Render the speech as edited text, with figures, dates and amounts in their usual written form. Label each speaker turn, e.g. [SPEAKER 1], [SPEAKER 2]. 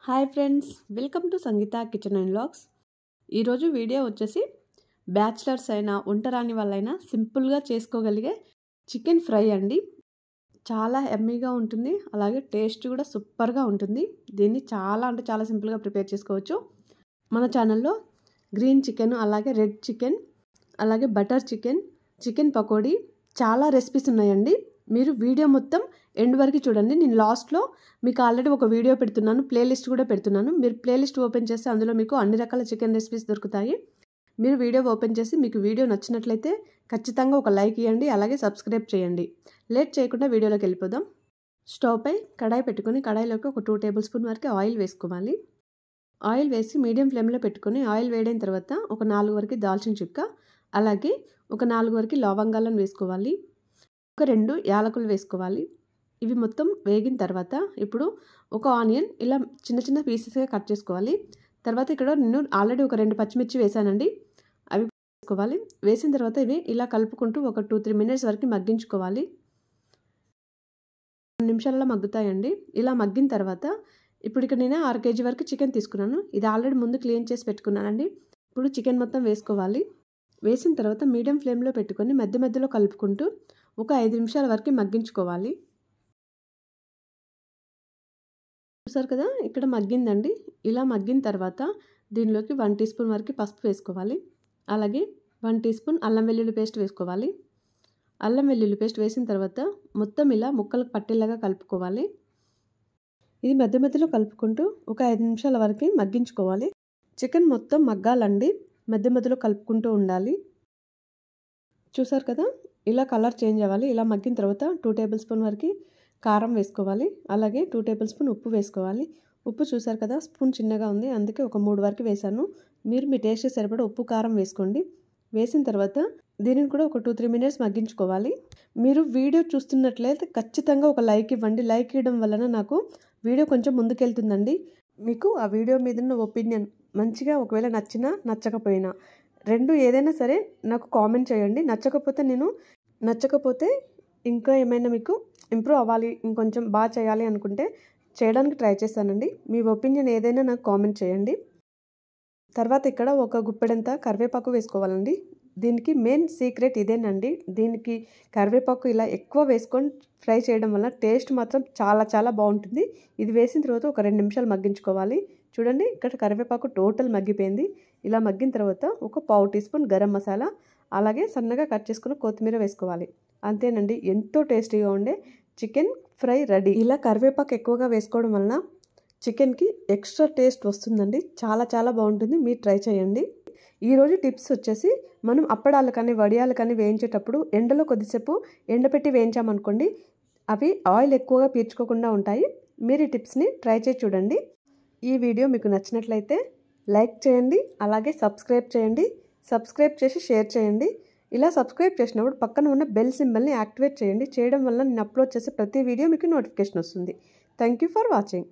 [SPEAKER 1] Hi friends, welcome to Sangeetha kitchen and vlogs. ఈరోజు video వచ్చేసి bachelors అయినా ఒంటరాని వాళ్ళైనా సింపుల్గా చేసుకోగలిగే చికెన్ ఫ్రై అండి. చాలా ఎమ్మీగా ఉంటుంది, అలాగే టేస్ట్ కూడా సూపర్గా ఉంటుంది. దీన్ని చాలా సింపుల్గా ప్రిపేర్ చేసుకోవచ్చు. మన ఛానల్లో గ్రీన్ చికెన్, అలాగే రెడ్ చికెన్, అలాగే బటర్ చికెన్, చికెన్ పకోడీ చాలా రెసిపీస్ ఉన్నాయండి. మీరు వీడియో మొత్తం ఎండ్ వరకు చూడండి. నేను లాస్ట్లో మీకు ఆల్రెడీ ఒక వీడియో పెడుతున్నాను, ప్లేలిస్ట్ కూడా పెడుతున్నాను. మీరు ప్లేలిస్ట్ ఓపెన్ చేస్తే అందులో మీకు అన్ని రకాల చికెన్ రెసిపీస్ దొరుకుతాయి. మీరు వీడియో ఓపెన్ చేసి మీకు వీడియో నచ్చినట్లయితే ఖచ్చితంగా ఒక లైక్ ఇవ్వండి, అలాగే సబ్స్క్రైబ్ చేయండి. లేట్ చేయకుండా వీడియోలోకి వెళ్ళిపోదాం. స్టవ్ పై కడాయి పెట్టుకొని కడాయిలోకి ఒక 2 టేబుల్ స్పూన్ వరకు ఆయిల్ వేసుకోవాలి. ఆయిల్ వేసి మీడియం ఫ్లేమ్లో పెట్టుకొని ఆయిల్ వేడైన తర్వాత ఒక 4 వరకు దాల్చిన చెక్క, అలాగే ఒక 4 వరకు లవంగాలను వేసుకోవాలి. ఒక 2 యాలకులు వేసుకోవాలి. ఇవి మొత్తం వేగిన తర్వాత ఇప్పుడు ఒక ఆనియన్ ఇలా చిన్న పీసెస్గా కట్ చేసుకోవాలి. తర్వాత ఇక్కడ నేను ఆల్రెడీ ఒక 2 పచ్చిమిర్చి వేసానండి, అవి వేసుకోవాలి. వేసిన తర్వాత ఇవి ఇలా కలుపుకుంటూ ఒక 2-3 మినిట్స్ వరకు మగ్గించుకోవాలి. 2 నిమిషాలలో మగ్గుతాయండి. ఇలా మగ్గిన తర్వాత ఇప్పుడు ఇక్కడ నేను 6 kg వరకు చికెన్ తీసుకున్నాను. ఇది ఆల్రెడీ ముందు క్లీన్ చేసి పెట్టుకున్నానండి. ఇప్పుడు చికెన్ మొత్తం వేసుకోవాలి. వేసిన తర్వాత మీడియం ఫ్లేమ్లో పెట్టుకొని మధ్యలో కలుపుకుంటూ ఒక 5 నిమిషాల వరకు మగ్గించుకోవాలి. చూసారు కదా, ఇక్కడ మగ్గిందండి. ఇలా మగ్గిన తర్వాత దీనిలోకి 1 టీ స్పూన్ వరకు పసుపు వేసుకోవాలి. అలాగే 1 టీ స్పూన్ అల్లం వెల్లుల్లి పేస్ట్ వేసుకోవాలి. అల్లం వెల్లుల్లి పేస్ట్ వేసిన తర్వాత మొత్తం ఇలా ముక్కలకు పట్టేలాగా కలుపుకోవాలి. ఇది మధ్యలో కలుపుకుంటూ ఒక 5 నిమిషాల వరకు మగ్గించుకోవాలి. చికెన్ మొత్తం మగ్గాలండి, మధ్యలో కలుపుకుంటూ ఉండాలి. చూసారు కదా, ఇలా కలర్ చేంజ్ అవ్వాలి. ఇలా మగ్గిన తర్వాత 2 టేబుల్ స్పూన్ వరకు కారం వేసుకోవాలి. అలాగే 2 టేబుల్ స్పూన్ ఉప్పు వేసుకోవాలి. ఉప్పు చూసారు కదా, స్పూన్ చిన్నగా ఉంది, అందుకే ఒక 3 వరకు వేసాను. మీరు మీ టేస్ట్ సరిపడా ఉప్పు కారం వేసుకోండి. వేసిన తర్వాత దీనిని కూడా ఒక 2-3 మినిట్స్ మగ్గించుకోవాలి. మీరు వీడియో చూస్తున్నట్లయితే ఖచ్చితంగా ఒక లైక్ ఇవ్వండి. లైక్ ఇవ్వడం వలన నాకు వీడియో కొంచెం ముందుకెళ్తుందండి. మీకు ఆ వీడియో మీద ఉన్న ఒపీనియన్ మంచిగా ఒకవేళ నచ్చినా నచ్చకపోయినా రెండు ఏదైనా సరే నాకు కామెంట్ చేయండి. నచ్చకపోతే ఇంకా ఏమైనా మీకు ఇంప్రూవ్ అవ్వాలి, ఇంకొంచెం బాగా చేయాలి అనుకుంటే చేయడానికి ట్రై చేస్తానండి. మీ ఒపీనియన్ ఏదైనా నాకు కామెంట్ చేయండి. తర్వాత ఇక్కడ ఒక గుప్పెడంత కరివేపాకు వేసుకోవాలండి. దీనికి మెయిన్ సీక్రెట్ ఇదేనండి. దీనికి కరివేపాకు ఇలా ఎక్కువ వేసుకొని ఫ్రై చేయడం వల్ల టేస్ట్ మాత్రం చాలా బాగుంటుంది. ఇది వేసిన తర్వాత ఒక 2 నిమిషాలు మగ్గించుకోవాలి. చూడండి, ఇక్కడ కరివేపాకు టోటల్ మగ్గిపోయింది. ఇలా మగ్గిన తర్వాత ఒక 1/4 టీ స్పూన్ గరం మసాలా, అలాగే సన్నగా కట్ చేసుకుని కొత్తిమీర వేసుకోవాలి. అంతేనండి, ఎంతో టేస్టీగా ఉండే చికెన్ ఫ్రై రెడీ. ఇలా కరివేపాకు ఎక్కువగా వేసుకోవడం వలన చికెన్కి ఎక్స్ట్రా టేస్ట్ వస్తుందండి. చాలా బాగుంటుంది. మీరు ట్రై చేయండి. ఈరోజు టిప్స్ వచ్చేసి మనం అప్పడాలు కానీ వడియాలు కానీ వేయించేటప్పుడు ఎండలో కొద్దిసేపు ఎండపెట్టి వేయించామనుకోండి, అవి ఆయిల్ ఎక్కువగా పీల్చుకోకుండా ఉంటాయి. మీరు ఈ టిప్స్ని ట్రై చేసి చూడండి. ఈ వీడియో మీకు నచ్చినట్లయితే లైక్ చేయండి, అలాగే సబ్స్క్రైబ్ చేయండి. సబ్స్క్రైబ్ చేసి షేర్ చేయండి. ఇలా సబ్స్క్రైబ్ చేసినప్పుడు పక్కన ఉన్న బెల్ సింబల్ని యాక్టివేట్ చేయండి. చేయడం వల్ల నేను అప్లోడ్ చేసే ప్రతి వీడియో మీకు నోటిఫికేషన్ వస్తుంది. Thank you for watching.